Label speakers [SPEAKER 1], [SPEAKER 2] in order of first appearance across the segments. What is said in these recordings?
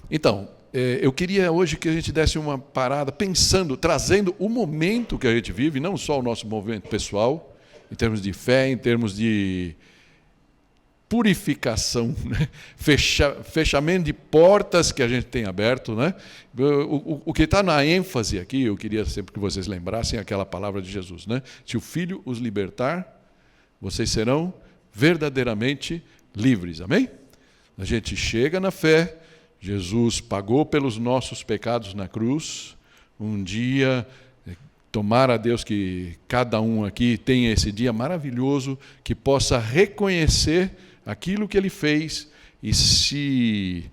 [SPEAKER 1] Então, eu queria hoje que a gente desse uma parada pensando, trazendo o momento que a gente vive, não só o nosso movimento pessoal, em termos de fé, em termos de purificação, né? Fechamento de portas que a gente tem aberto, né? O que está na ênfase aqui, eu queria sempre que vocês lembrassem aquela palavra de Jesus, né? Se o Filho os libertar, vocês serão verdadeiramente livres. Amém? A gente chega na fé, Jesus pagou pelos nossos pecados na cruz. Um dia, tomara a Deus que cada um aqui tenha esse dia maravilhoso, que possa reconhecer aquilo que ele fez e se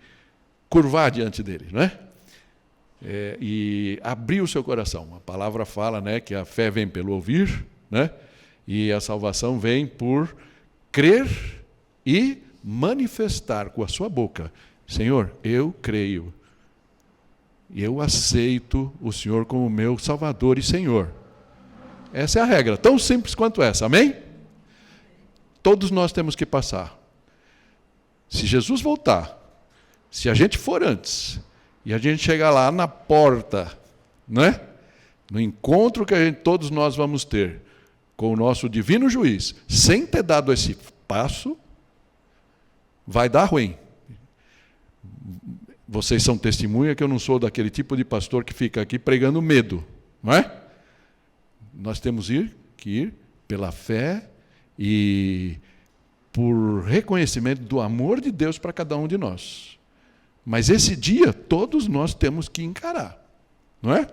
[SPEAKER 1] curvar diante dele, não é? E abrir o seu coração. A palavra fala, né, que a fé vem pelo ouvir, né? E a salvação vem por crer e manifestar com a sua boca: Senhor, eu creio, eu aceito o Senhor como meu Salvador e Senhor. Essa é a regra, tão simples quanto essa, amém? Todos nós temos que passar. Se Jesus voltar, se a gente for antes, e a gente chegar lá na porta, né? No encontro que todos nós vamos ter com o nosso divino juiz, sem ter dado esse passo, vai dar ruim. Vocês são testemunha que eu não sou daquele tipo de pastor que fica aqui pregando medo, não é? Nós temos que ir pela fé e por reconhecimento do amor de Deus para cada um de nós. Mas esse dia todos nós temos que encarar, não é?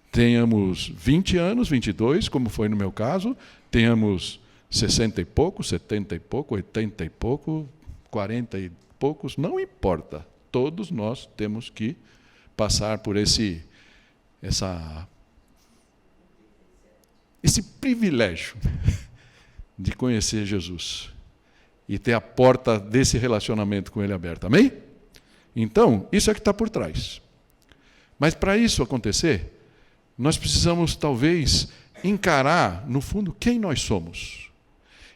[SPEAKER 1] Tenhamos 20 anos, 22, como foi no meu caso, tenhamos 60 e pouco, 70 e pouco, 80 e pouco, 40 e poucos, não importa. Todos nós temos que passar por esse privilégio de conhecer Jesus e ter a porta desse relacionamento com Ele aberta. Amém? Então, isso é que está por trás. Mas para isso acontecer, nós precisamos talvez encarar, no fundo, quem nós somos.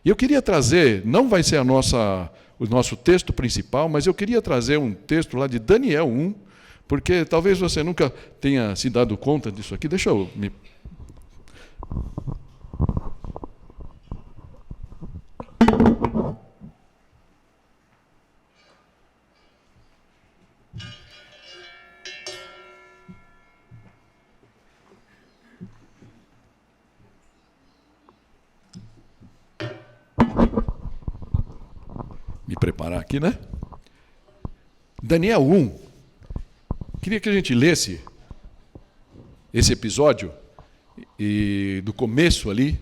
[SPEAKER 1] E eu queria trazer, não vai ser o nosso texto principal, mas eu queria trazer um texto lá de Daniel 1, porque talvez você nunca tenha se dado conta disso aqui. Deixa eu me... preparar aqui, né? Daniel 1. Queria que a gente lesse esse episódio e do começo ali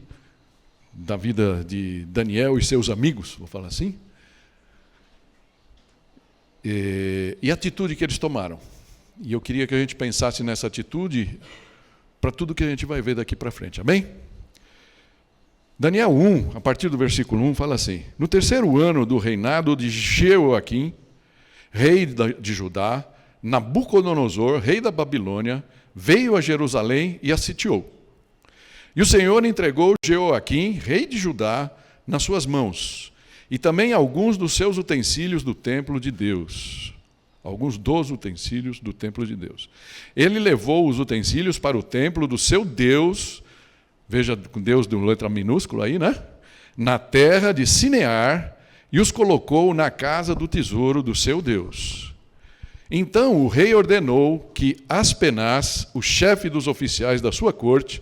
[SPEAKER 1] da vida de Daniel e seus amigos, vou falar assim, e a atitude que eles tomaram. E eu queria que a gente pensasse nessa atitude para tudo que a gente vai ver daqui para frente. Amém? Daniel 1, a partir do versículo 1, fala assim: no terceiro ano do reinado de Jeoaquim, rei de Judá, Nabucodonosor, rei da Babilônia, veio a Jerusalém e a sitiou. E o Senhor entregou Jeoaquim, rei de Judá, nas suas mãos, e também alguns dos seus utensílios do templo de Deus. Alguns dos utensílios do templo de Deus. Ele levou os utensílios para o templo do seu Deus, veja, com Deus de uma letra minúscula aí, né? Na terra de Sinear, e os colocou na casa do tesouro do seu Deus. Então o rei ordenou que Aspenaz, o chefe dos oficiais da sua corte,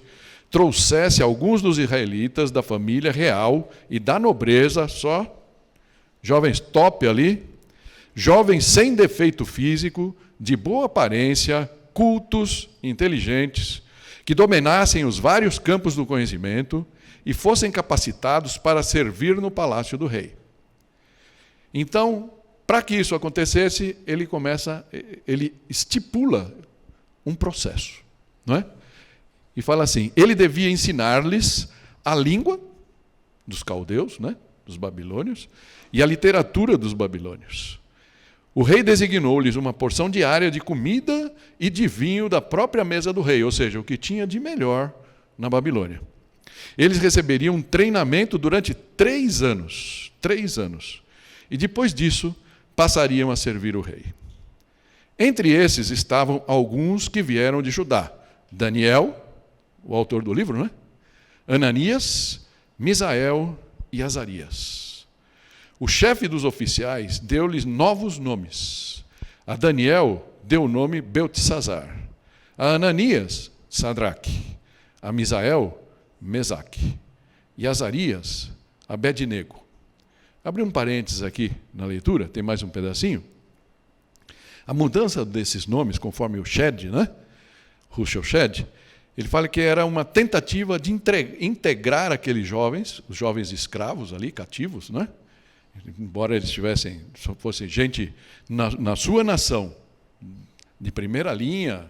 [SPEAKER 1] trouxesse alguns dos israelitas da família real e da nobreza, só jovens top ali, jovens sem defeito físico, de boa aparência, cultos, inteligentes, que dominassem os vários campos do conhecimento e fossem capacitados para servir no palácio do rei. Então, para que isso acontecesse, ele estipula um processo, não é? E fala assim: ele devia ensinar-lhes a língua dos caldeus, né, dos babilônios, e a literatura dos babilônios. O rei designou-lhes uma porção diária de comida e de vinho da própria mesa do rei, ou seja, o que tinha de melhor na Babilônia. Eles receberiam um treinamento durante 3 anos. 3 anos. E depois disso, passariam a servir o rei. Entre esses estavam alguns que vieram de Judá. Daniel, o autor do livro, né? Ananias, Misael e Azarias. O chefe dos oficiais deu-lhes novos nomes. A Daniel deu o nome Beltesazar. A Ananias, Sadraque. A Misael, Mesaque. E Azarias, Abednego. Abri um parênteses aqui na leitura, tem mais um pedacinho. A mudança desses nomes, conforme o Shedd, né? Russell Shedd, ele fala que era uma tentativa de integrar aqueles jovens, os jovens escravos ali, cativos, né? Embora eles fossem gente na sua nação, de primeira linha,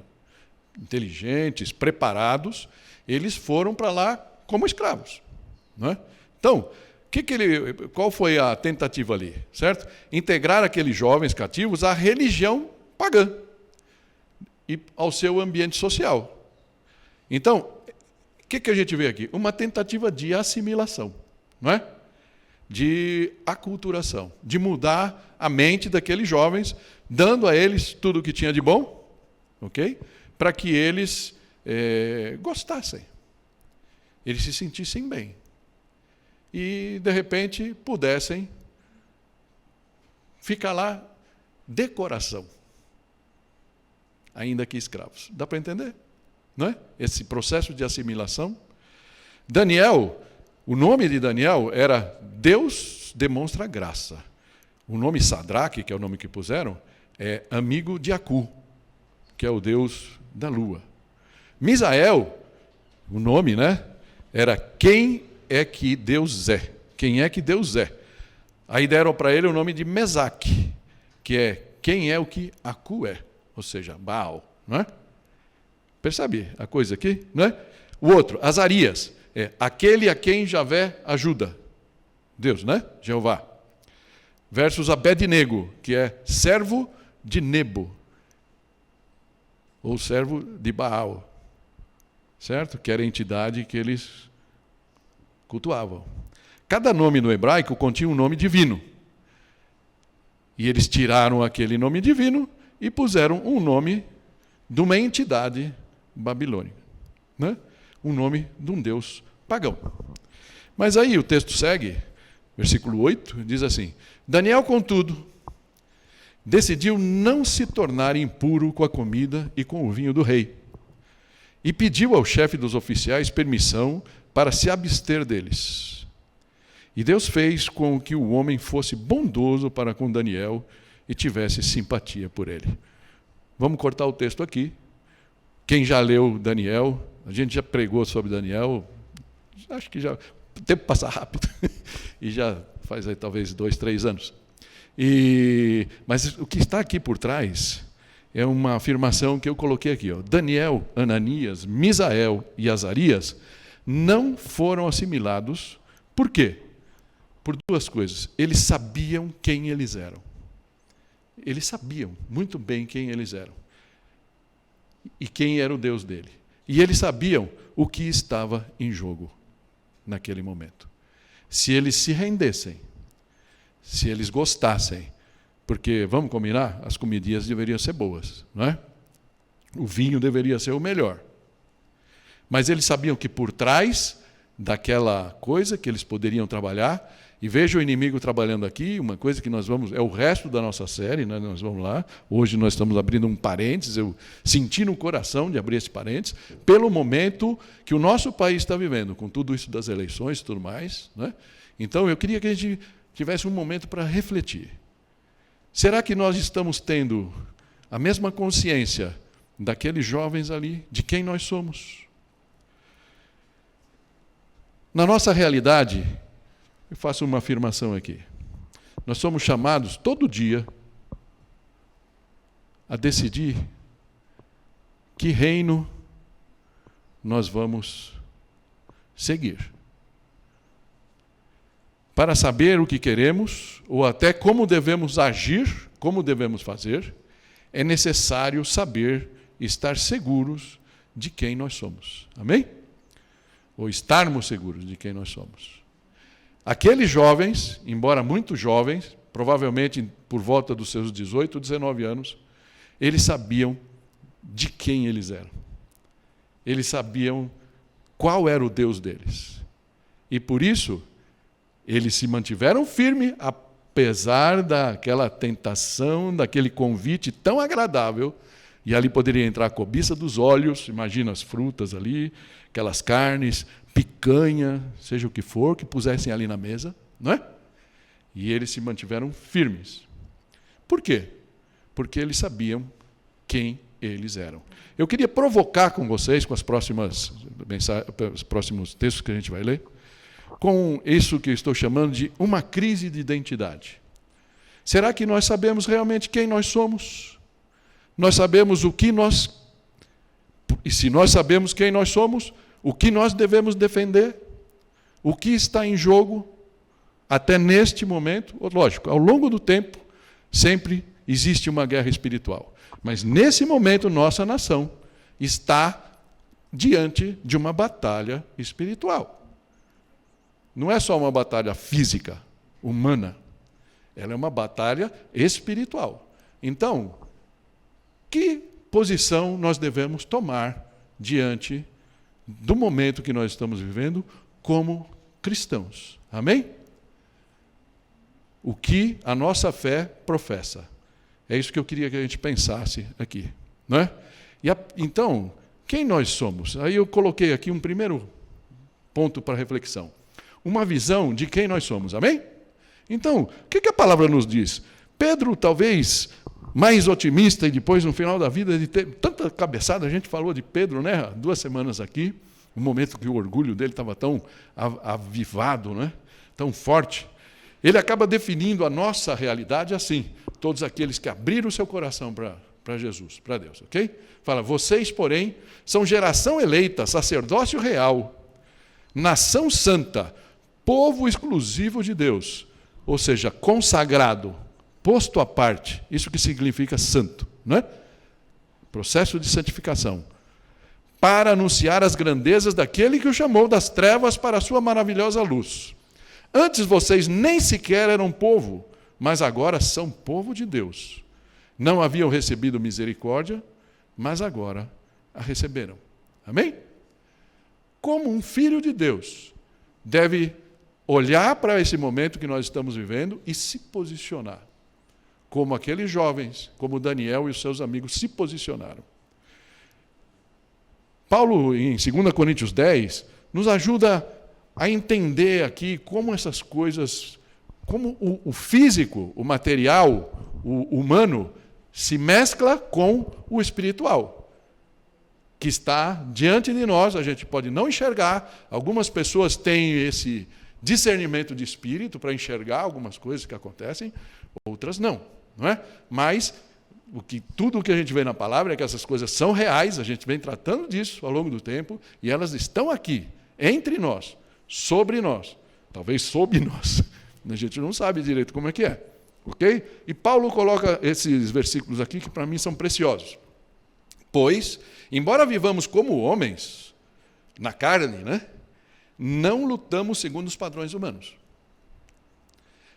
[SPEAKER 1] inteligentes, preparados, eles foram para lá como escravos. Né? Então, qual foi a tentativa ali? Certo? Integrar aqueles jovens cativos à religião pagã e ao seu ambiente social. Então, o que a gente vê aqui? Uma tentativa de assimilação, não é? De aculturação, de mudar a mente daqueles jovens, dando a eles tudo o que tinha de bom, ok? Para que eles gostassem, eles se sentissem bem. E, de repente, pudessem ficar lá de coração, ainda que escravos. Dá para entender? Não é? Esse processo de assimilação. Daniel, o nome de Daniel era Deus demonstra graça. O nome Sadraque, que é o nome que puseram, é amigo de Acu, que é o Deus da lua. Misael, o nome, né, era quem é que Deus é. Quem é que Deus é? Aí deram para ele o nome de Mesaque, que é quem é o que Acu é, ou seja, Baal. Não é? Percebe a coisa aqui? Não é? O outro, Azarias, é aquele a quem Javé ajuda. Deus, né? Jeová. Versus Abednego, que é servo de Nebo, ou servo de Baal. Certo? Que era a entidade que eles cultuavam. Cada nome no hebraico continha um nome divino. E eles tiraram aquele nome divino e puseram um nome de uma entidade babilônica. Né? Um nome de um deus pagão. Mas aí o texto segue, versículo 8, diz assim: Daniel, contudo, decidiu não se tornar impuro com a comida e com o vinho do rei, e pediu ao chefe dos oficiais permissão para se abster deles. E Deus fez com que o homem fosse bondoso para com Daniel e tivesse simpatia por ele. Vamos cortar o texto aqui. Quem já leu Daniel, a gente já pregou sobre Daniel, acho que já, o tempo passa rápido, e já faz aí talvez 2, 3 anos. Mas o que está aqui por trás é uma afirmação que eu coloquei aqui. Ó. Daniel, Ananias, Misael e Azarias não foram assimilados. Por quê? Por duas coisas. Eles sabiam quem eles eram. Eles sabiam muito bem quem eles eram. E quem era o Deus dele. E eles sabiam o que estava em jogo naquele momento. Se eles se rendessem, se eles gostassem, porque, vamos combinar, as comidinhas deveriam ser boas, não é? O vinho deveria ser o melhor. Mas eles sabiam que por trás daquela coisa que eles poderiam trabalhar, e veja o inimigo trabalhando aqui, uma coisa que nós vamos, é o resto da nossa série, né? Nós vamos lá, hoje nós estamos abrindo um parênteses, eu senti no coração de abrir esse parênteses, pelo momento que o nosso país está vivendo, com tudo isso das eleições e tudo mais, né? Então eu queria que a gente tivesse um momento para refletir. Será que nós estamos tendo a mesma consciência daqueles jovens ali, de quem nós somos? Na nossa realidade, eu faço uma afirmação aqui. Nós somos chamados todo dia a decidir que reino nós vamos seguir. Para saber o que queremos, ou até como devemos agir, como devemos fazer, é necessário saber e estar seguros de quem nós somos. Amém? Ou estarmos seguros de quem nós somos. Aqueles jovens, embora muito jovens, provavelmente por volta dos seus 18, 19 anos, eles sabiam de quem eles eram. Eles sabiam qual era o Deus deles. E por isso, eles se mantiveram firmes, apesar daquela tentação, daquele convite tão agradável. E ali poderia entrar a cobiça dos olhos, imagina as frutas ali, aquelas carnes, picanha, seja o que for, que pusessem ali na mesa, não é? E eles se mantiveram firmes. Por quê? Porque eles sabiam quem eles eram. Eu queria provocar com vocês, com os próximos textos que a gente vai ler, com isso que eu estou chamando de uma crise de identidade. Será que nós sabemos realmente quem nós somos? Nós sabemos o que nós... E se nós sabemos quem nós somos, o que nós devemos defender? O que está em jogo até neste momento? Lógico, ao longo do tempo, sempre existe uma guerra espiritual. Mas nesse momento, nossa nação está diante de uma batalha espiritual. Não é só uma batalha física, humana. Ela é uma batalha espiritual. Então, que posição nós devemos tomar diante do momento que nós estamos vivendo como cristãos? Amém? O que a nossa fé professa. É isso que eu queria que a gente pensasse aqui. Não é? Então, quem nós somos? Aí eu coloquei aqui um primeiro ponto para reflexão. Uma visão de quem nós somos. Amém? Então, o que a palavra nos diz? Pedro, talvez mais otimista, e depois, no final da vida, de ter tanta cabeçada, a gente falou de Pedro, né? Há 2 semanas aqui, um momento que o orgulho dele estava tão avivado, né? Tão forte. Ele acaba definindo a nossa realidade assim: todos aqueles que abriram o seu coração para Jesus, para Deus, ok? Fala, vocês, porém, são geração eleita, sacerdócio real, nação santa, povo exclusivo de Deus, ou seja, consagrado, posto à parte, isso que significa santo, não é? Processo de santificação. Para anunciar as grandezas daquele que o chamou das trevas para a sua maravilhosa luz. Antes vocês nem sequer eram povo, mas agora são povo de Deus. Não haviam recebido misericórdia, mas agora a receberam. Amém? Como um filho de Deus deve olhar para esse momento que nós estamos vivendo e se posicionar. Como aqueles jovens, como Daniel e os seus amigos se posicionaram. Paulo, em 2 Coríntios 10, nos ajuda a entender aqui como essas coisas, como o físico, o material, o humano, se mescla com o espiritual, que está diante de nós, a gente pode não enxergar, algumas pessoas têm esse discernimento de espírito para enxergar algumas coisas que acontecem, outras não é? Mas tudo o que a gente vê na palavra é que essas coisas são reais, a gente vem tratando disso ao longo do tempo, e elas estão aqui, entre nós, sobre nós, talvez sob nós. A gente não sabe direito como é que é. Ok? E Paulo coloca esses versículos aqui que para mim são preciosos. Pois, embora vivamos como homens, na carne, né, não lutamos segundo os padrões humanos.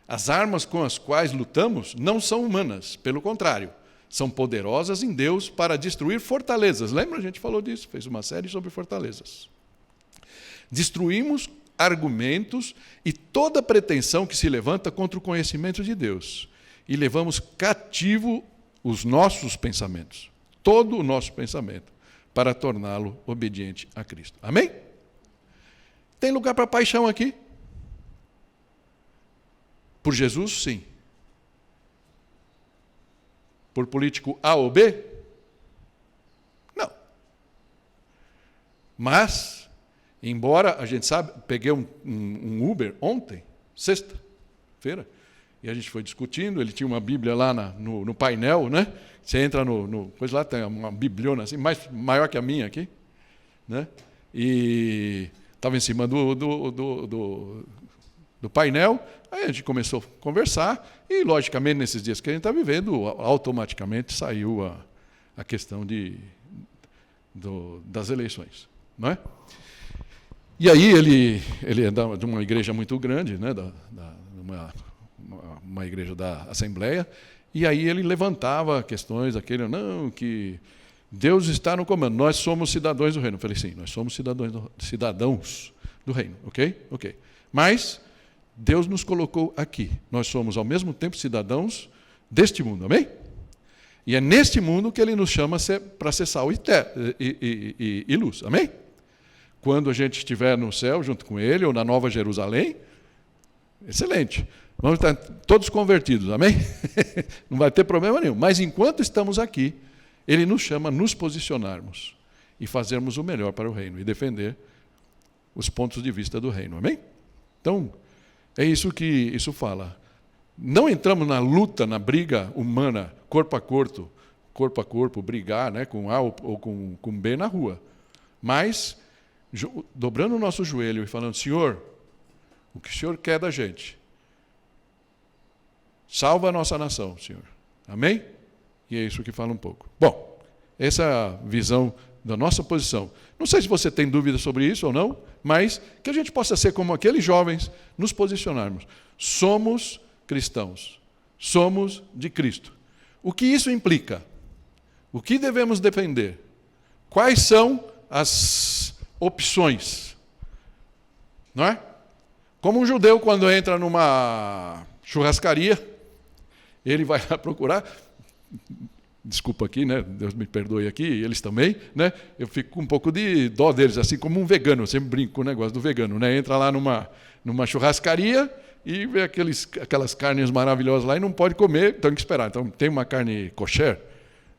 [SPEAKER 1] As armas com as quais lutamos não são humanas, pelo contrário, são poderosas em Deus para destruir fortalezas. Lembra? A gente falou disso, fez uma série sobre fortalezas. Destruímos argumentos e toda pretensão que se levanta contra o conhecimento de Deus. E levamos cativo os nossos pensamentos, todo o nosso pensamento, para torná-lo obediente a Cristo. Amém? Tem lugar para paixão aqui? Por Jesus, sim. Por político A ou B? Não. Mas, embora a gente sabe, peguei um Uber ontem, sexta-feira, e a gente foi discutindo, ele tinha uma Bíblia lá no painel, né? Você entra coisa lá, tem uma bibliona assim, maior que a minha aqui, né? E estava em cima do painel, aí a gente começou a conversar, e logicamente nesses dias que a gente está vivendo, automaticamente saiu a questão das eleições, não é? E aí ele é de uma igreja muito grande, né, uma igreja da Assembleia, E aí ele levantava questões, que Deus está no comando, nós somos cidadãos do reino. Eu falei, sim, nós somos cidadãos do reino, ok? Ok. Mas Deus nos colocou aqui. Nós somos, ao mesmo tempo, cidadãos deste mundo, amém? E é neste mundo que ele nos chama para ser sal e luz, amém? Quando a gente estiver no céu junto com ele, ou na Nova Jerusalém, excelente. Vamos estar todos convertidos, amém? Não vai ter problema nenhum. Mas enquanto estamos aqui, ele nos chama a nos posicionarmos e fazermos o melhor para o reino e defender os pontos de vista do reino, amém? Então, é isso que isso fala. Não entramos na luta, na briga humana, corpo a corpo, brigar, né, com A ou com B na rua. Mas, dobrando o nosso joelho e falando, Senhor, o que o Senhor quer da gente? Salva a nossa nação, Senhor. Amém? E é isso que fala um pouco. Bom, essa é a visão da nossa posição. Não sei se você tem dúvida sobre isso ou não, mas que a gente possa ser como aqueles jovens, nos posicionarmos. Somos cristãos. Somos de Cristo. O que isso implica? O que devemos defender? Quais são as opções? Não é? Como um judeu, quando entra numa churrascaria, ele vai lá procurar, desculpa aqui, né? Deus me perdoe aqui, eles também, né? Eu fico com um pouco de dó deles, assim como um vegano, eu sempre brinco com o negócio do vegano, né? Entra lá numa churrascaria e vê aquelas carnes maravilhosas lá e não pode comer, tem que esperar. Então tem uma carne kosher,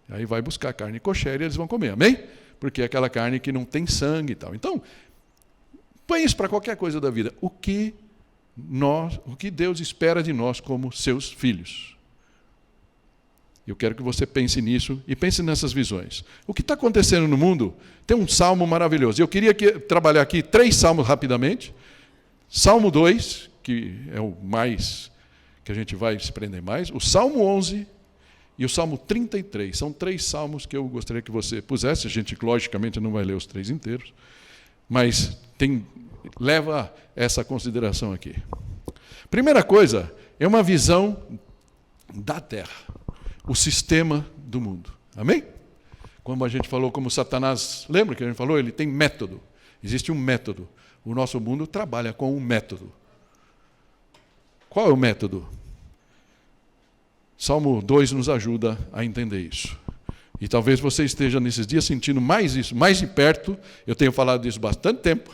[SPEAKER 1] aí vai buscar carne kosher e eles vão comer, amém? Porque é aquela carne que não tem sangue e tal. Então, põe isso para qualquer coisa da vida. O que Deus espera de nós como seus filhos? Eu quero que você pense nisso e pense nessas visões. O que está acontecendo no mundo? Tem um salmo maravilhoso. Eu queria trabalhar aqui 3 salmos rapidamente. Salmo 2, que é o mais, que a gente vai se prender mais. O Salmo 11 e o Salmo 33. São 3 salmos que eu gostaria que você pusesse. A gente, logicamente, não vai ler os 3 inteiros. Mas leva essa consideração aqui. Primeira coisa, é uma visão da terra. O sistema do mundo. Amém? Como a gente falou, como Satanás, lembra que a gente falou? Ele tem método. Existe um método. O nosso mundo trabalha com um método. Qual é o método? Salmo 2 nos ajuda a entender isso. E talvez você esteja nesses dias sentindo mais isso, mais de perto. Eu tenho falado disso bastante tempo,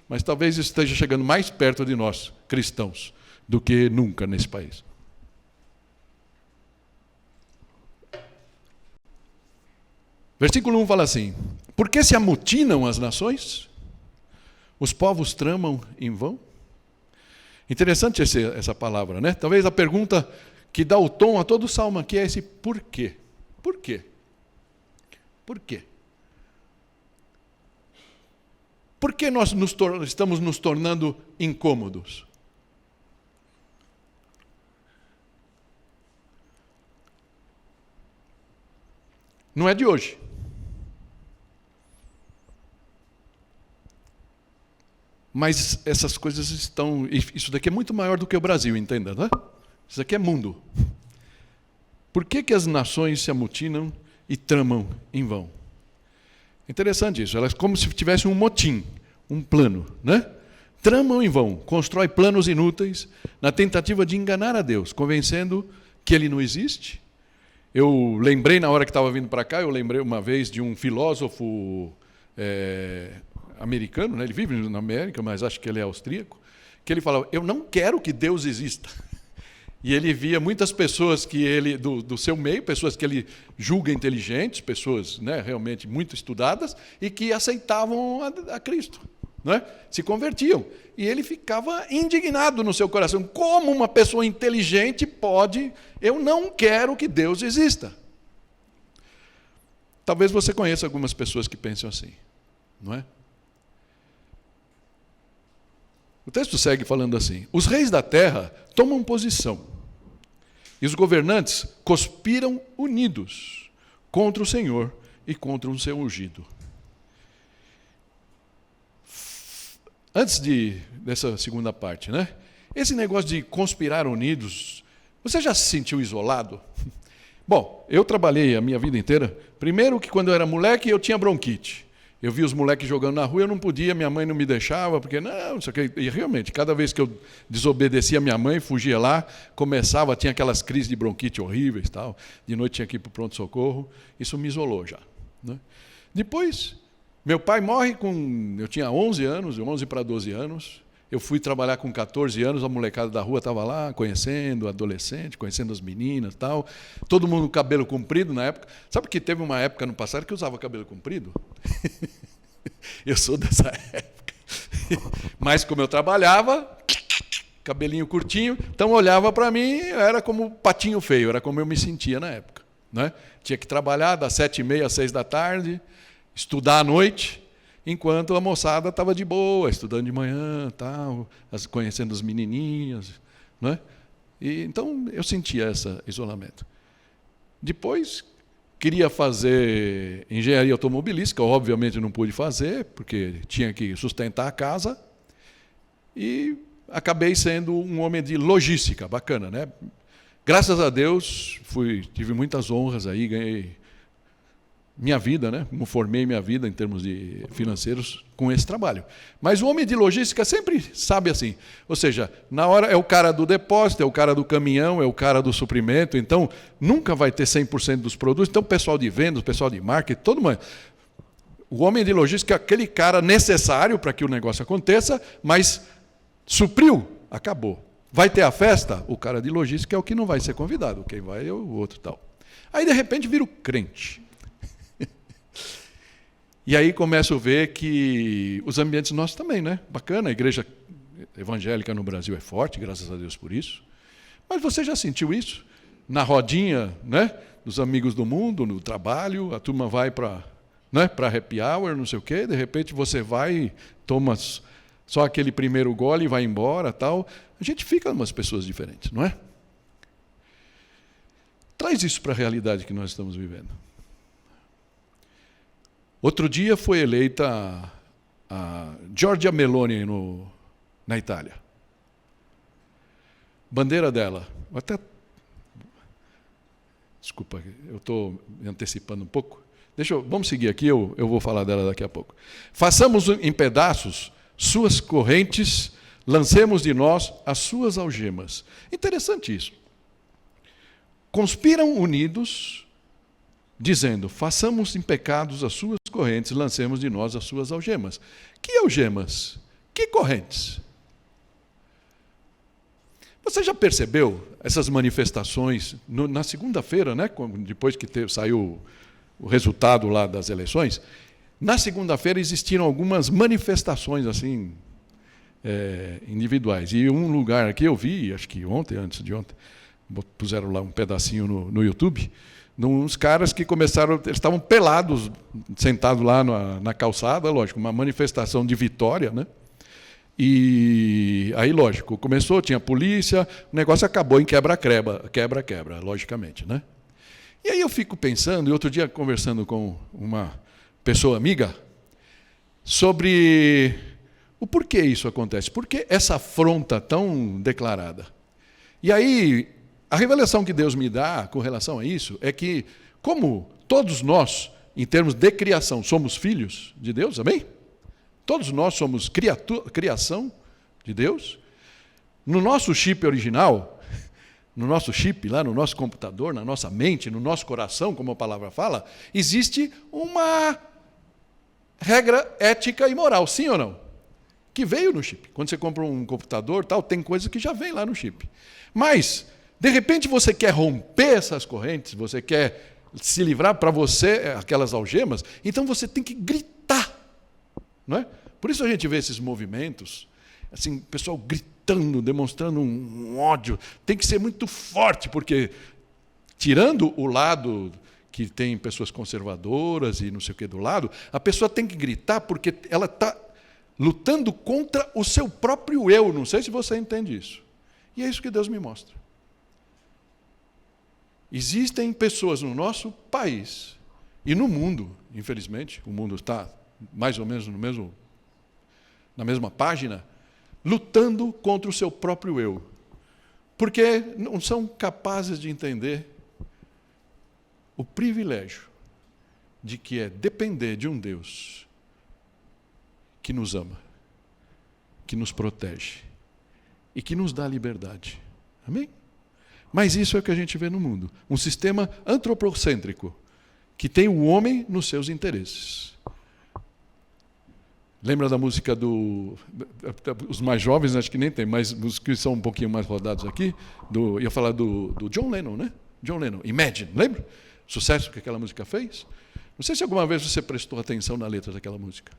[SPEAKER 1] mas talvez isso esteja chegando mais perto de nós, cristãos, do que nunca nesse país. Versículo 1 fala assim: por que se amotinam as nações? Os povos tramam em vão? Interessante essa palavra, né? Talvez a pergunta que dá o tom a todo o salmo aqui é esse por quê? Por quê? Por quê? Por que nós estamos nos tornando incômodos? Não é de hoje. Mas essas coisas estão... Isso daqui é muito maior do que o Brasil, entenda, né? Isso daqui é mundo. Por que as nações se amotinam e tramam em vão? Interessante isso. Elas como se tivessem um motim, um plano, né? Tramam em vão, constrói planos inúteis na tentativa de enganar a Deus, convencendo que Ele não existe. Eu lembrei, na hora que estava vindo para cá, eu lembrei uma vez de um filósofo americano, né? Ele vive na América, mas acho que ele é austríaco, que ele falava, eu não quero que Deus exista. E ele via muitas pessoas que ele, do seu meio, pessoas que ele julga inteligentes, pessoas, né, realmente muito estudadas, e que aceitavam a Cristo, né? Se convertiam. E ele ficava indignado no seu coração. Como uma pessoa inteligente pode... Eu não quero que Deus exista. Talvez você conheça algumas pessoas que pensam assim, não é? O texto segue falando assim: os reis da terra tomam posição, e os governantes conspiram unidos contra o Senhor e contra o seu ungido. Antes dessa segunda parte, né? Esse negócio de conspirar unidos, você já se sentiu isolado? Bom, eu trabalhei a minha vida inteira. Primeiro que quando eu era moleque eu tinha bronquite. Eu vi os moleques jogando na rua, eu não podia, minha mãe não me deixava, porque não sei o quê. E realmente, cada vez que eu desobedecia a minha mãe, fugia lá, tinha aquelas crises de bronquite horríveis, tal. De noite tinha que ir para o pronto-socorro. Isso me isolou já, né? Depois, meu pai morre eu tinha 11 anos, 11 para 12 anos. Eu fui trabalhar com 14 anos, a molecada da rua estava lá, conhecendo adolescente, conhecendo as meninas e tal. Todo mundo com cabelo comprido na época. Sabe que teve uma época no passado que eu usava cabelo comprido? Eu sou dessa época. Mas como eu trabalhava, cabelinho curtinho, então olhava para mim, era como patinho feio, era como eu me sentia na época, né? Tinha que trabalhar das 7h30 às 6 da tarde, estudar à noite, enquanto a moçada estava de boa, estudando de manhã, tal, conhecendo as menininhas, né? E então eu sentia esse isolamento. Depois queria fazer engenharia automobilística, obviamente não pude fazer, porque tinha que sustentar a casa, e acabei sendo um homem de logística, bacana, né? Graças a Deus, tive muitas honras aí, ganhei minha vida, né? Como formei minha vida em termos de financeiros com esse trabalho. Mas o homem de logística sempre sabe assim, ou seja, na hora é o cara do depósito, é o cara do caminhão, é o cara do suprimento, então nunca vai ter 100% dos produtos. Então o pessoal de vendas, o pessoal de marketing, todo mundo. O homem de logística é aquele cara necessário para que o negócio aconteça, mas supriu, acabou. Vai ter a festa? O cara de logística é o que não vai ser convidado, quem vai é o outro tal. Aí de repente vira o crente. E aí começo a ver que os ambientes nossos também, né? Bacana, a igreja evangélica no Brasil é forte, graças a Deus por isso. Mas você já sentiu isso? Na rodinha, né, dos amigos do mundo, no trabalho, a turma vai para, né, para happy hour, não sei o quê, de repente você vai, toma só aquele primeiro gole e vai embora, tal. A gente fica umas pessoas diferentes, não é? Traz isso para a realidade que nós estamos vivendo. Outro dia foi eleita a Giorgia Meloni na Itália. Bandeira dela, desculpa, eu estou me antecipando um pouco. Vamos seguir aqui, eu vou falar dela daqui a pouco. Façamos em pedaços suas correntes, lancemos de nós as suas algemas. Interessante isso. Conspiram unidos, dizendo, façamos em pecados as suas correntes, lancemos de nós as suas algemas. Que algemas? Que correntes? Você já percebeu essas manifestações na segunda-feira, né, depois que saiu o resultado lá das eleições? Na segunda-feira existiram algumas manifestações assim individuais. E um lugar aqui eu vi, acho que antes de ontem, puseram lá um pedacinho no YouTube, uns caras que começaram, eles estavam pelados, sentados lá na calçada, lógico, uma manifestação de vitória, né? E aí, lógico, começou, tinha polícia, o negócio acabou em quebra-quebra, logicamente, né? E aí eu fico pensando, e outro dia conversando com uma pessoa amiga, sobre o porquê isso acontece, por que essa afronta tão declarada? E aí, a revelação que Deus me dá com relação a isso é que, como todos nós, em termos de criação, somos filhos de Deus, amém? Todos nós somos criação de Deus. No nosso chip original, no nosso chip, lá no nosso computador, na nossa mente, no nosso coração, como a palavra fala, existe uma regra ética e moral, sim ou não? Que veio no chip. Quando você compra um computador, tal, tem coisa que já vem lá no chip. Mas de repente você quer romper essas correntes, você quer se livrar para você aquelas algemas, então você tem que gritar, não é? Por isso a gente vê esses movimentos, assim, pessoal gritando, demonstrando um ódio. Tem que ser muito forte, porque tirando o lado que tem pessoas conservadoras e não sei o que do lado, a pessoa tem que gritar porque ela está lutando contra o seu próprio eu. Não sei se você entende isso. E é isso que Deus me mostra. Existem pessoas no nosso país e no mundo, infelizmente, o mundo está mais ou menos na mesma página, lutando contra o seu próprio eu. Porque não são capazes de entender o privilégio de que é depender de um Deus que nos ama, que nos protege e que nos dá liberdade. Amém? Mas isso é o que a gente vê no mundo. Um sistema antropocêntrico, que tem o homem nos seus interesses. Lembra da música os mais jovens acho que nem tem, mas os que são um pouquinho mais rodados aqui, ia falar do John Lennon, né? John Lennon, Imagine, lembra? O sucesso que aquela música fez? Não sei se alguma vez você prestou atenção na letra daquela música,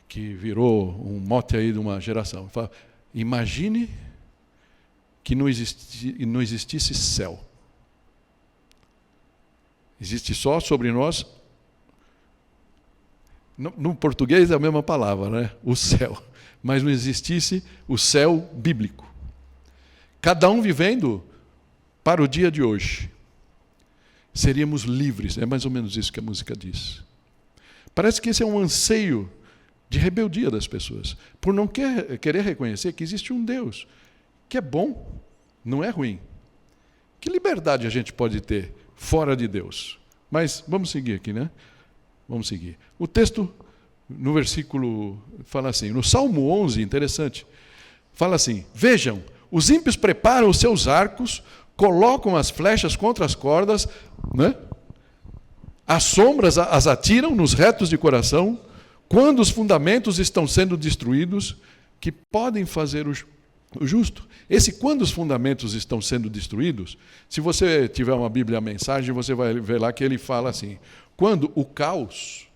[SPEAKER 1] que virou um mote aí de uma geração. Fala, imagine que não existisse céu. Existe só sobre nós. No português é a mesma palavra, né? O céu. Mas não existisse o céu bíblico. Cada um vivendo para o dia de hoje. Seríamos livres. É mais ou menos isso que a música diz. Parece que esse é um anseio de rebeldia das pessoas, por não querer reconhecer que existe um Deus que é bom, não é ruim. Que liberdade a gente pode ter fora de Deus? Mas vamos seguir aqui, né? Vamos seguir. O texto, no versículo, fala assim, no Salmo 11, interessante, fala assim, vejam, os ímpios preparam os seus arcos, colocam as flechas contra as cordas, né? As sombras as atiram nos retos de coração, quando os fundamentos estão sendo destruídos, que podem fazer o justo. Esse quando os fundamentos estão sendo destruídos, se você tiver uma Bíblia a mensagem, você vai ver lá que ele fala assim, quando o caos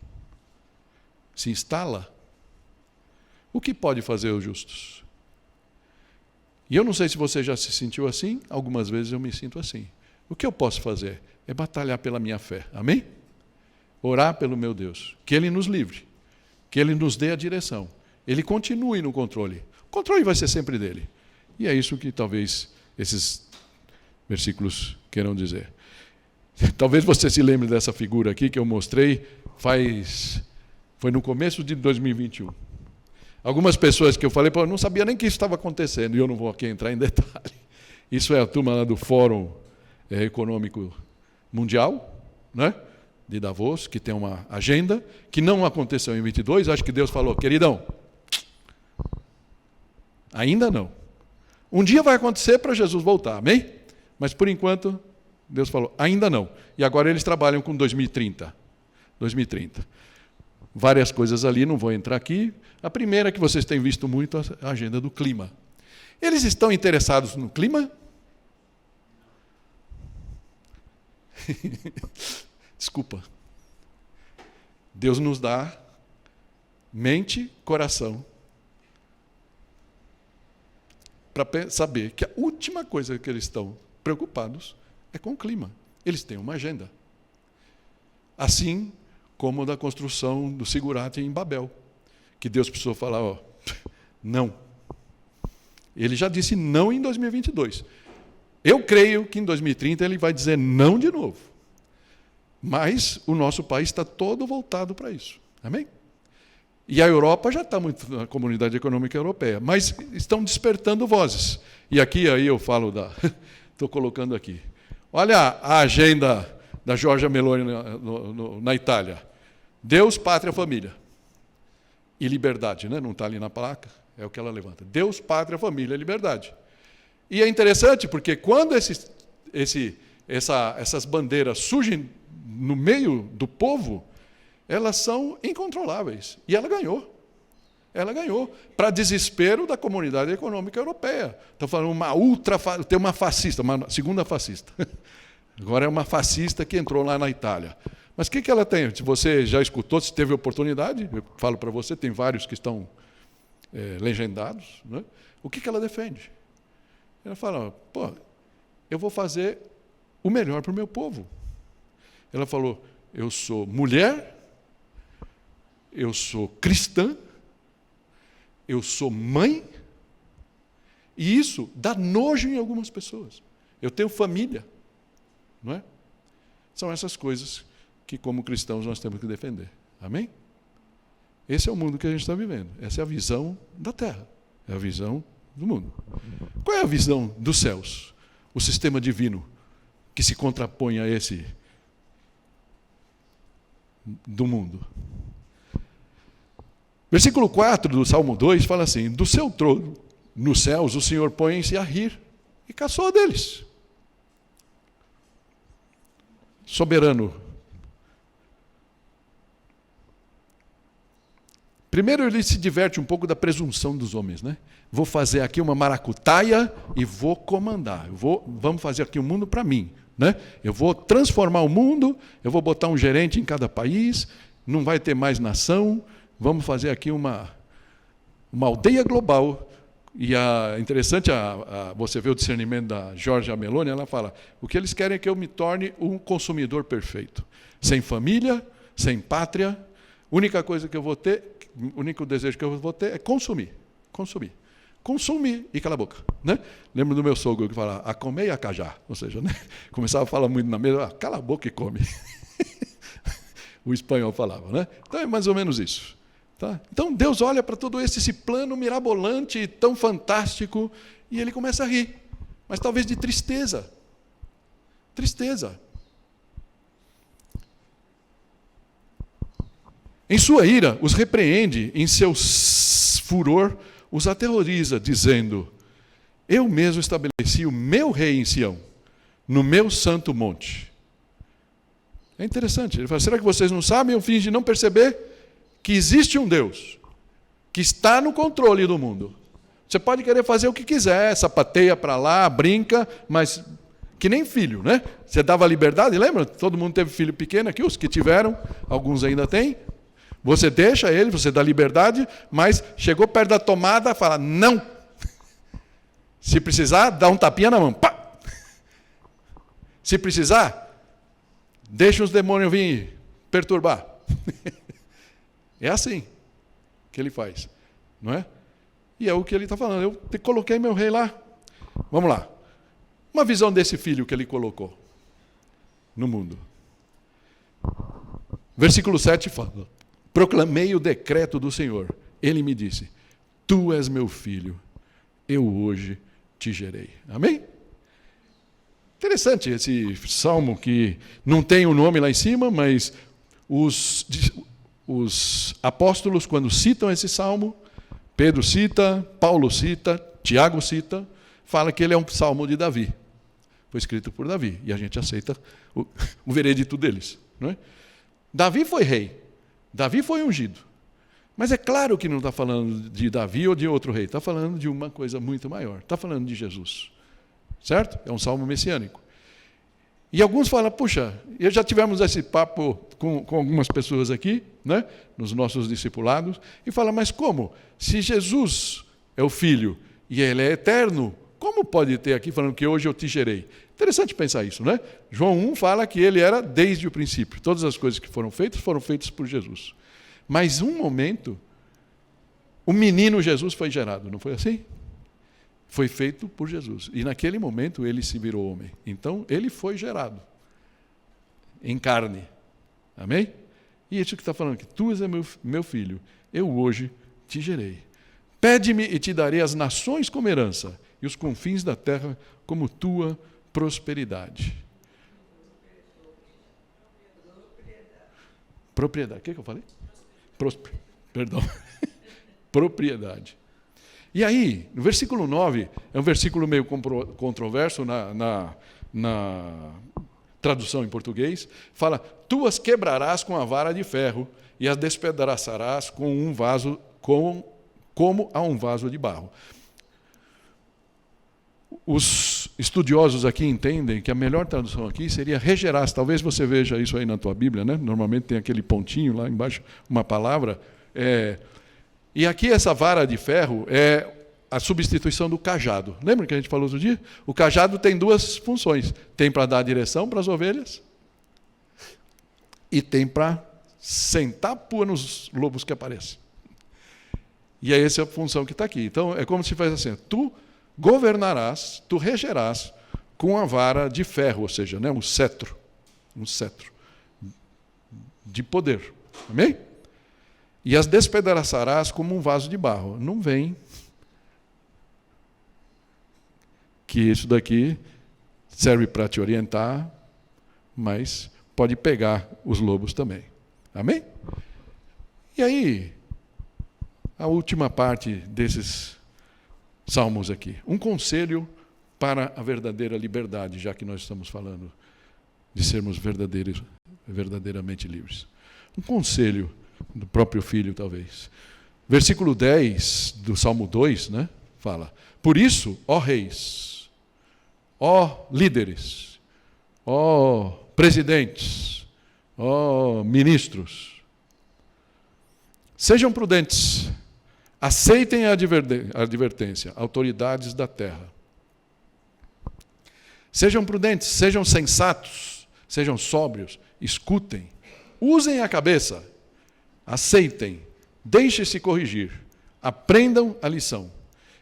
[SPEAKER 1] se instala, o que pode fazer os justos? E eu não sei se você já se sentiu assim, algumas vezes eu me sinto assim. O que eu posso fazer? É batalhar pela minha fé, amém? Orar pelo meu Deus, que Ele nos livre, que Ele nos dê a direção, Ele continue no controle. O controle vai ser sempre dele. E é isso que talvez esses versículos queiram dizer. Talvez você se lembre dessa figura aqui que eu mostrei, foi no começo de 2021. Algumas pessoas que eu falei, eu não sabia nem que isso estava acontecendo, e eu não vou aqui entrar em detalhe. Isso é a turma lá do Fórum Econômico Mundial, né? De Davos, que tem uma agenda, que não aconteceu em 22, acho que Deus falou, queridão, ainda não. Um dia vai acontecer para Jesus voltar, amém? Mas por enquanto, Deus falou, ainda não. E agora eles trabalham com 2030. 2030. Várias coisas ali, não vou entrar aqui. A primeira que vocês têm visto muito é a agenda do clima. Eles estão interessados no clima? Desculpa. Deus nos dá mente, coração, para saber que a última coisa que eles estão preocupados é com o clima. Eles têm uma agenda. Assim como da construção do Zigurate em Babel, que Deus precisou falar, não. Ele já disse não em 2022. Eu creio que em 2030 ele vai dizer não de novo. Mas o nosso país está todo voltado para isso. Amém? E a Europa já está muito na Comunidade Econômica Europeia, mas estão despertando vozes. E aqui aí eu falo estou colocando aqui. Olha a agenda da Giorgia Meloni na Itália. Deus, pátria, família. E liberdade, né? Não está ali na placa, é o que ela levanta. Deus, pátria, família, liberdade. E é interessante porque quando essas bandeiras surgem no meio do povo, elas são incontroláveis. E ela ganhou. Ela ganhou. Para desespero da Comunidade Econômica Europeia. Estão falando tem uma fascista, uma segunda fascista. Agora é uma fascista que entrou lá na Itália. Mas o que ela tem? Se você já escutou, se teve oportunidade, eu falo para você, tem vários que estão legendados. Né? O que ela defende? Ela fala, eu vou fazer o melhor para o meu povo. Ela falou, eu sou mulher, eu sou cristã, eu sou mãe, e isso dá nojo em algumas pessoas. Eu tenho família, não é? São essas coisas que, como cristãos, nós temos que defender. Amém? Esse é o mundo que a gente está vivendo. Essa é a visão da terra. É a visão do mundo. Qual é a visão dos céus? O sistema divino que se contrapõe a esse do mundo. Versículo 4 do Salmo 2 fala assim: do seu trono nos céus o Senhor põe-se a rir e caçou deles. Soberano. Primeiro ele se diverte um pouco da presunção dos homens, né? Vou fazer aqui uma maracutaia e vou comandar. Vamos fazer aqui um mundo para mim, né? Eu vou transformar o mundo, eu vou botar um gerente em cada país, não vai ter mais nação, vamos fazer aqui uma aldeia global. E interessante, você vê o discernimento da Giorgia Meloni, ela fala, o que eles querem é que eu me torne um consumidor perfeito. Sem família, sem pátria, única coisa que eu vou ter, o único desejo que eu vou ter é consumir. Consumir e cala a boca. Né? Lembro do meu sogro que fala, a comer e a cajar. Ou seja, né? Começava a falar muito na mesa, cala a boca e come. O espanhol falava. Né? Então é mais ou menos isso. Tá? Então Deus olha para todo esse plano mirabolante, tão fantástico, e ele começa a rir. Mas talvez de tristeza. Tristeza. Em sua ira, os repreende, em seu furor, os aterroriza, dizendo, eu mesmo estabeleci o meu rei em Sião, no meu santo monte. É interessante, ele fala, será que vocês não sabem ou fingem não perceber que existe um Deus, que está no controle do mundo? Você pode querer fazer o que quiser, sapateia para lá, brinca, mas que nem filho, né? Você dava liberdade, lembra? Todo mundo teve filho pequeno aqui, os que tiveram, alguns ainda têm. Você deixa ele, você dá liberdade, mas chegou perto da tomada, fala, não. Se precisar, dá um tapinha na mão. Pá! Se precisar, deixa os demônios vir perturbar. É assim que ele faz, não é? E é o que ele está falando. Eu coloquei meu rei lá. Vamos lá. Uma visão desse filho que ele colocou no mundo. Versículo 7 fala, proclamei o decreto do Senhor. Ele me disse, tu és meu filho, eu hoje te gerei. Amém? Interessante esse salmo que não tem o nome lá em cima, mas os apóstolos, quando citam esse salmo, Pedro cita, Paulo cita, Tiago cita, fala que ele é um salmo de Davi. Foi escrito por Davi, e a gente aceita o veredito deles. Não é? Davi foi rei. Davi foi ungido. Mas é claro que não está falando de Davi ou de outro rei. Está falando de uma coisa muito maior. Está falando de Jesus. Certo? É um salmo messiânico. E alguns falam, puxa, já tivemos esse papo com algumas pessoas aqui, né, nos nossos discipulados, e falam, mas como? Se Jesus é o Filho e Ele é eterno, como pode ter aqui falando que hoje eu te gerei? Interessante pensar isso, né? João 1 fala que ele era desde o princípio. Todas as coisas que foram feitas por Jesus. Mas um momento, o menino Jesus foi gerado, não foi assim? Foi feito por Jesus. E naquele momento ele se virou homem. Então ele foi gerado em carne. Amém? E isso que está falando aqui. Tu és meu filho, eu hoje te gerei. Pede-me e te darei as nações como herança e os confins da terra como tua prosperidade. Propriedade. O que eu falei? Perdão. Propriedade. E aí, no versículo 9, é um versículo meio controverso na tradução em português, fala, tu as quebrarás com a vara de ferro e as despedaçarás com um vaso, como a um vaso de barro. Os estudiosos aqui entendem que a melhor tradução aqui seria regerás. Talvez você veja isso aí na tua Bíblia, né? Normalmente tem aquele pontinho lá embaixo, uma palavra. E aqui essa vara de ferro é a substituição do cajado. Lembra que a gente falou outro dia? O cajado tem duas funções. Tem para dar direção para as ovelhas e tem para sentar a pua nos lobos que aparecem. E é essa a função que está aqui. Então, é como se faz assim, tu governarás, tu regerás com a vara de ferro, ou seja, né, um cetro de poder. Amém? E as despedaçarás como um vaso de barro. Não vem que isso daqui serve para te orientar, mas pode pegar os lobos também. Amém? E aí, a última parte desses salmos aqui. Um conselho para a verdadeira liberdade, já que nós estamos falando de sermos verdadeiramente livres. Um conselho do próprio filho, talvez. Versículo 10 do Salmo 2, né, fala: por isso, ó reis, ó líderes, ó presidentes, ó ministros, sejam prudentes, aceitem a advertência, autoridades da terra. Sejam prudentes, sejam sensatos, sejam sóbrios, escutem, usem a cabeça, aceitem, deixem-se corrigir, aprendam a lição.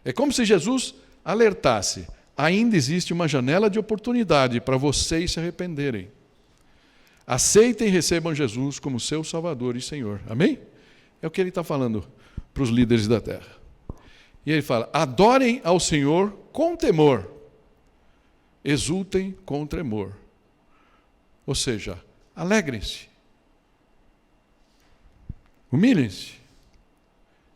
[SPEAKER 1] É como se Jesus alertasse: ainda existe uma janela de oportunidade para vocês se arrependerem. Aceitem e recebam Jesus como seu Salvador e Senhor. Amém? É o que ele está falando para os líderes da terra. E ele fala: adorem ao Senhor com temor, exultem com tremor. Ou seja, alegrem-se, humilhem-se,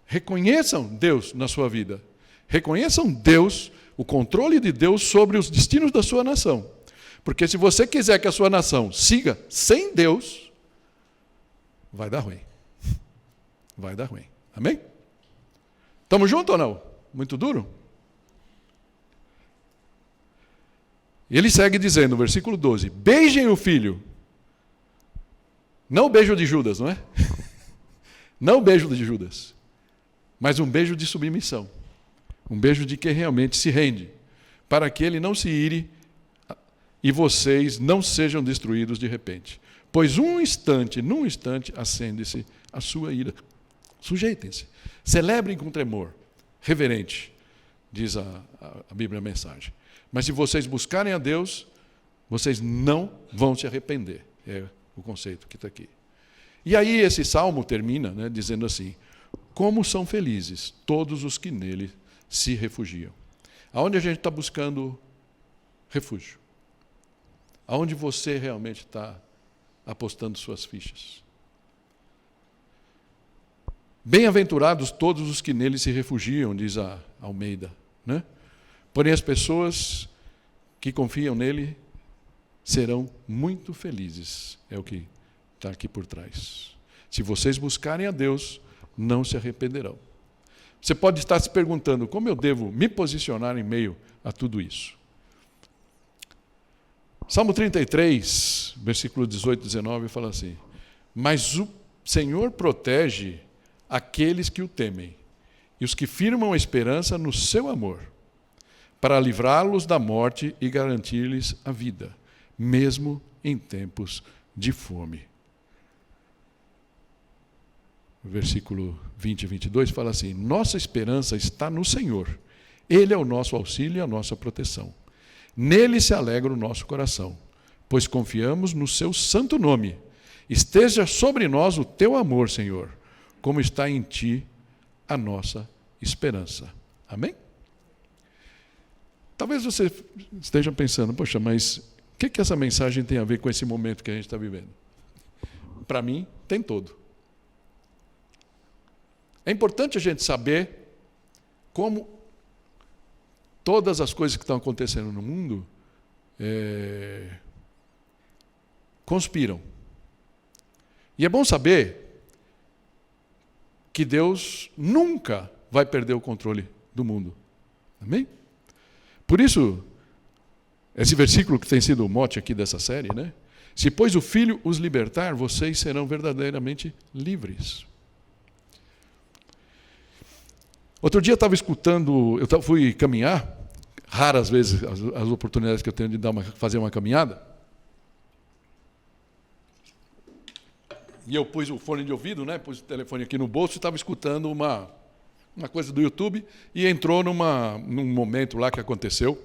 [SPEAKER 1] reconheçam Deus na sua vida, reconheçam Deus, o controle de Deus sobre os destinos da sua nação. Porque se você quiser que a sua nação siga sem Deus, vai dar ruim. Vai dar ruim. Amém? Estamos juntos ou não? Muito duro? E ele segue dizendo, no versículo 12: beijem o filho. Não o beijo de Judas, não é? Não o beijo de Judas, mas um beijo de submissão. Um beijo de quem realmente se rende, para que ele não se ire e vocês não sejam destruídos de repente. Pois num instante, acende-se a sua ira. Sujeitem-se. Celebrem com tremor, reverente, diz a Bíblia, a mensagem. Mas se vocês buscarem a Deus, vocês não vão se arrepender. É o conceito que está aqui. E aí esse salmo termina, né, dizendo assim: como são felizes todos os que nele se refugiam. Aonde a gente está buscando refúgio? Aonde você realmente está apostando suas fichas? Bem-aventurados todos os que nele se refugiam, diz a Almeida, né? Porém as pessoas que confiam nele serão muito felizes. É o que está aqui por trás. Se vocês buscarem a Deus, não se arrependerão. Você pode estar se perguntando: como eu devo me posicionar em meio a tudo isso? Salmo 33, versículo 18 e 19, fala assim: mas o Senhor protege aqueles que o temem, e os que firmam a esperança no seu amor, para livrá-los da morte e garantir-lhes a vida, mesmo em tempos de fome. O versículo 20 e 22 fala assim: nossa esperança está no Senhor. Ele é o nosso auxílio e a nossa proteção. Nele se alegra o nosso coração, pois confiamos no seu santo nome. Esteja sobre nós o teu amor, Senhor, como está em ti a nossa esperança. Amém? Talvez você esteja pensando: poxa, mas o que essa mensagem tem a ver com esse momento que a gente está vivendo? Para mim, tem todo. É importante a gente saber como todas as coisas que estão acontecendo no mundo conspiram. E é bom saber que Deus nunca vai perder o controle do mundo. Amém? Por isso, esse versículo que tem sido o mote aqui dessa série, né? Se, pois, o Filho os libertar, vocês serão verdadeiramente livres. Outro dia eu estava escutando, eu fui caminhar, raras vezes as oportunidades que eu tenho de fazer uma caminhada, e eu pus o fone de ouvido, né, pus o telefone aqui no bolso e estava escutando uma coisa do YouTube, e entrou num momento lá que aconteceu,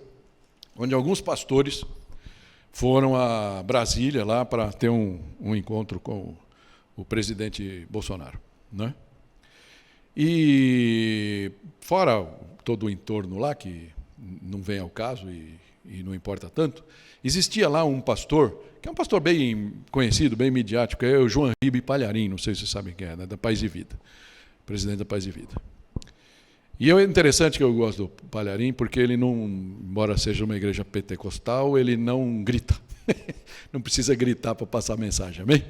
[SPEAKER 1] onde alguns pastores foram a Brasília lá para ter um encontro com o presidente Bolsonaro, né? E fora todo o entorno lá, que não vem ao caso, e e não importa tanto, existia lá um pastor, que é um pastor bem conhecido, bem midiático, é o João Ribe Palharim, não sei se vocês sabem quem é, né, da Paz e Vida, presidente da Paz e Vida. E é interessante que eu gosto do Palharim, porque ele não, embora seja uma igreja pentecostal, ele não grita. Não precisa gritar para passar a mensagem, amém?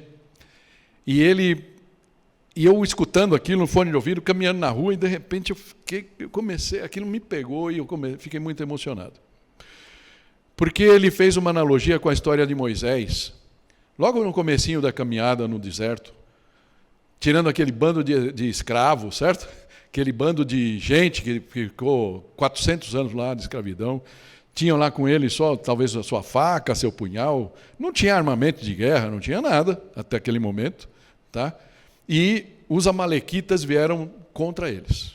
[SPEAKER 1] E eu escutando aquilo no fone de ouvido, caminhando na rua, e de repente aquilo me pegou e eu fiquei muito emocionado. Porque ele fez uma analogia com a história de Moisés, logo no comecinho da caminhada no deserto, tirando aquele bando de escravos, certo? Aquele bando de gente que ficou 400 anos lá de escravidão, tinham lá com ele só, talvez, a sua faca, seu punhal, não tinha armamento de guerra, não tinha nada até aquele momento, tá? E os amalequitas vieram contra eles.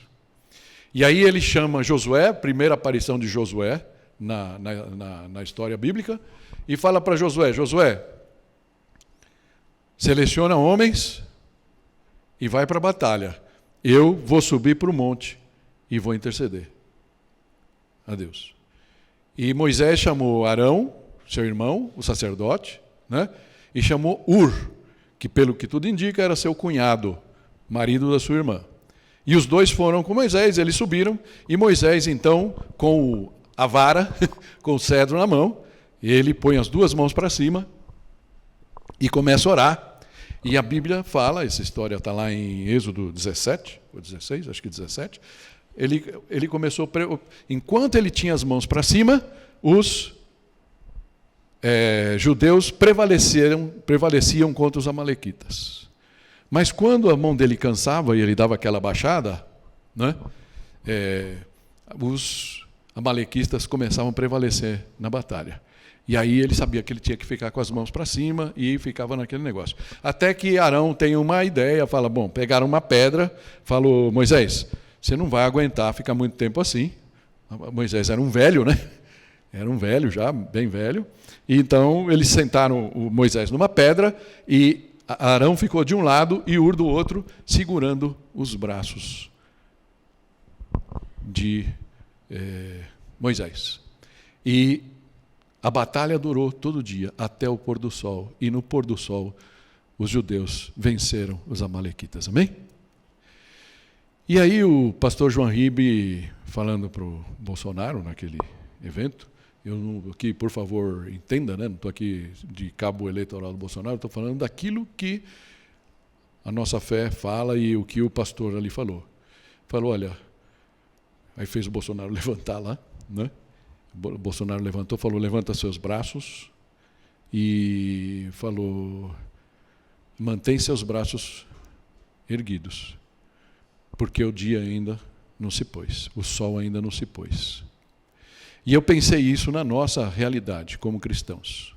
[SPEAKER 1] E aí ele chama Josué, primeira aparição de Josué na história bíblica, e fala para Josué, seleciona homens e vai para a batalha. Eu vou subir para o monte e vou interceder a Deus. E Moisés chamou Arão, seu irmão, o sacerdote, né? E chamou Ur, que pelo que tudo indica era seu cunhado, marido da sua irmã. E os dois foram com Moisés, eles subiram, e Moisés então, com a vara, com o cedro na mão, ele põe as duas mãos para cima e começa a orar. E a Bíblia fala, essa história está lá em Êxodo 17, ou 16, acho que 17, ele começou, enquanto ele tinha as mãos para cima, os judeus prevaleciam contra os amalequitas. Mas quando a mão dele cansava e ele dava aquela baixada, né, os amalequitas começavam a prevalecer na batalha. E aí ele sabia que ele tinha que ficar com as mãos para cima e ficava naquele negócio. Até que Arão tem uma ideia, fala, pegaram uma pedra, falou, Moisés, você não vai aguentar ficar muito tempo assim. Moisés era um velho, né? Era um velho já, bem velho. E então eles sentaram o Moisés numa pedra e Arão ficou de um lado e Ur do outro, segurando os braços de Moisés. E a batalha durou todo dia, até o pôr do sol. E no pôr do sol, os judeus venceram os amalequitas. Amém? E aí o pastor João Ribe, falando para o Bolsonaro, naquele evento, eu não, aqui, por favor, entenda, né? Não estou aqui de cabo eleitoral do Bolsonaro, estou falando daquilo que a nossa fé fala e o que o pastor ali falou. Falou, olha, aí fez o Bolsonaro levantar lá, né? O Bolsonaro levantou, falou, levanta seus braços e falou, mantém seus braços erguidos, porque o dia ainda não se pôs, o sol ainda não se pôs. E eu pensei isso na nossa realidade como cristãos.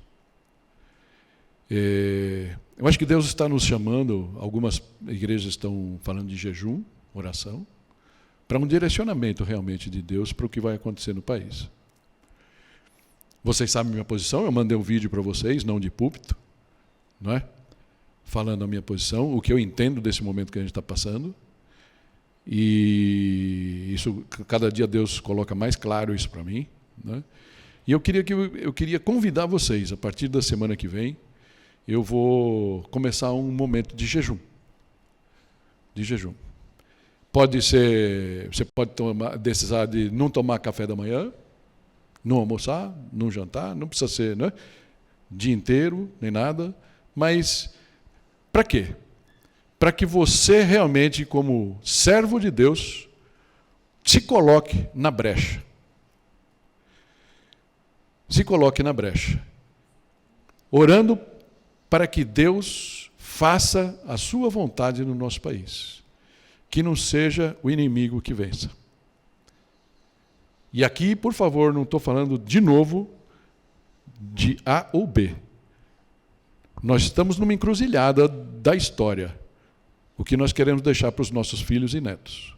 [SPEAKER 1] Eu acho que Deus está nos chamando, algumas igrejas estão falando de jejum, oração, para um direcionamento realmente de Deus para o que vai acontecer no país. Vocês sabem a minha posição, eu mandei um vídeo para vocês, não de púlpito, não é? Falando a minha posição, o que eu entendo desse momento que a gente está passando. E isso, cada dia Deus coloca mais claro isso para mim, né? E eu queria convidar vocês, a partir da semana que vem, eu vou começar um momento de jejum. De jejum. Pode ser, você pode decisar de não tomar café da manhã, não almoçar, não jantar, não precisa ser, né, dia inteiro, nem nada, mas para quê? Para que você realmente, como servo de Deus, se coloque na brecha. Se coloque na brecha. Orando para que Deus faça a sua vontade no nosso país. Que não seja o inimigo que vença. E aqui, por favor, não estou falando de novo de A ou B. Nós estamos numa encruzilhada da história. O que nós queremos deixar para os nossos filhos e netos.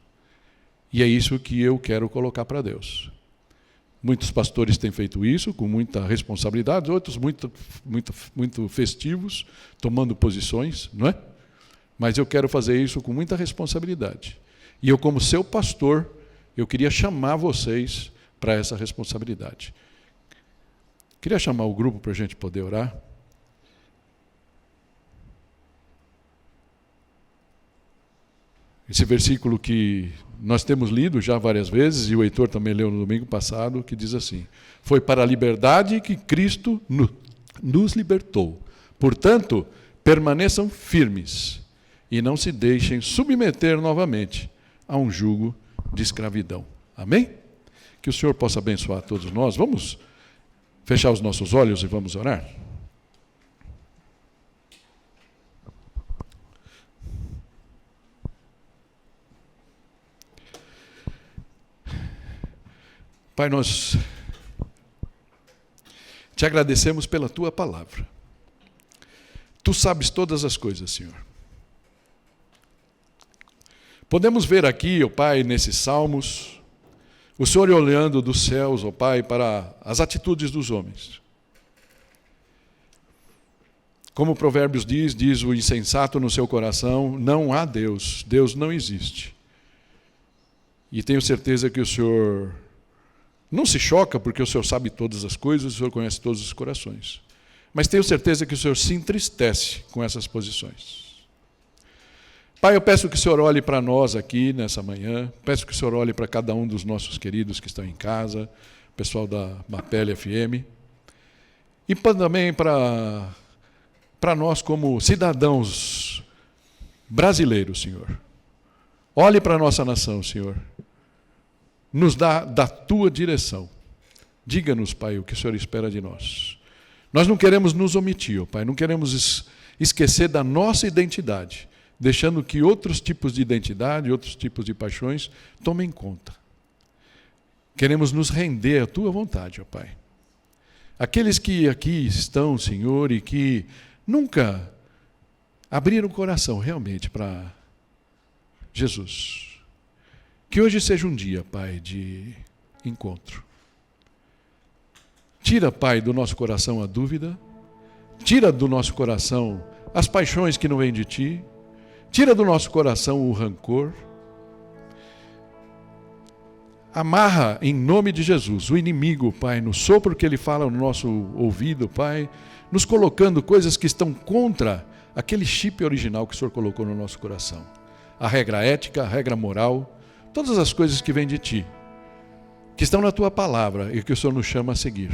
[SPEAKER 1] E é isso que eu quero colocar para Deus. Muitos pastores têm feito isso com muita responsabilidade, outros muito festivos, tomando posições, não é? Mas eu quero fazer isso com muita responsabilidade. E eu, como seu pastor, eu queria chamar vocês para essa responsabilidade. Queria chamar o grupo para a gente poder orar. Esse versículo que nós temos lido já várias vezes, e o Heitor também leu no domingo passado, que diz assim: foi para a liberdade que Cristo nos libertou. Portanto, permaneçam firmes e não se deixem submeter novamente a um jugo de escravidão. Amém? Que o Senhor possa abençoar todos nós. Vamos fechar os nossos olhos e vamos orar? Pai, nós te agradecemos pela tua palavra. Tu sabes todas as coisas, Senhor. Podemos ver aqui, ó Pai, nesses salmos, o Senhor olhando dos céus, ó Pai, para as atitudes dos homens. Como Provérbios diz o insensato no seu coração, não há Deus, Deus não existe. E tenho certeza que o Senhor não se choca, porque o Senhor sabe todas as coisas, o Senhor conhece todos os corações. Mas tenho certeza que o Senhor se entristece com essas posições. Pai, eu peço que o Senhor olhe para nós aqui nessa manhã, peço que o Senhor olhe para cada um dos nossos queridos que estão em casa, pessoal da Mapele FM, e também para nós como cidadãos brasileiros, Senhor. Olhe para a nossa nação, Senhor. Nos dá da tua direção. Diga-nos, Pai, o que o Senhor espera de nós. Nós não queremos nos omitir, Pai, não queremos esquecer da nossa identidade, deixando que outros tipos de identidade, outros tipos de paixões tomem conta. Queremos nos render à tua vontade, ó Pai. Aqueles que aqui estão, Senhor, e que nunca abriram o coração realmente para Jesus. Que hoje seja um dia, Pai, de encontro. Tira, Pai, do nosso coração a dúvida. Tira do nosso coração as paixões que não vêm de Ti. Tira do nosso coração o rancor. Amarra, em nome de Jesus, o inimigo, Pai, no sopro que ele fala no nosso ouvido, Pai, nos colocando coisas que estão contra aquele chip original que o Senhor colocou no nosso coração. A regra ética, a regra moral, todas as coisas que vêm de Ti, que estão na Tua palavra e que o Senhor nos chama a seguir.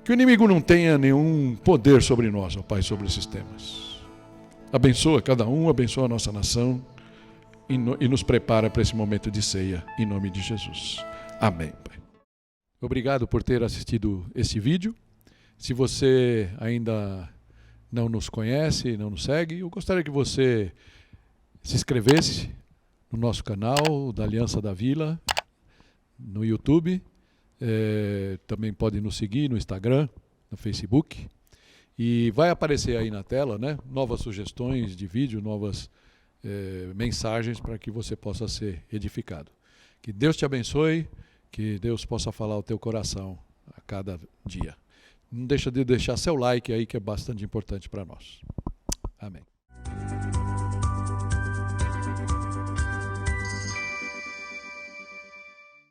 [SPEAKER 1] Que o inimigo não tenha nenhum poder sobre nós, ó Pai, sobre esses temas. Abençoa cada um, abençoa a nossa nação e nos prepara para esse momento de ceia, em nome de Jesus. Amém, Pai. Obrigado por ter assistido esse vídeo. Se você ainda não nos conhece, não nos segue, eu gostaria que você se inscrevesse no nosso canal da Aliança da Vila, no YouTube. Também pode nos seguir no Instagram, no Facebook. E vai aparecer aí na tela, né, novas sugestões de vídeo, novas mensagens para que você possa ser edificado. Que Deus te abençoe, que Deus possa falar ao teu coração a cada dia. Não deixa de deixar seu like aí, que é bastante importante para nós. Amém.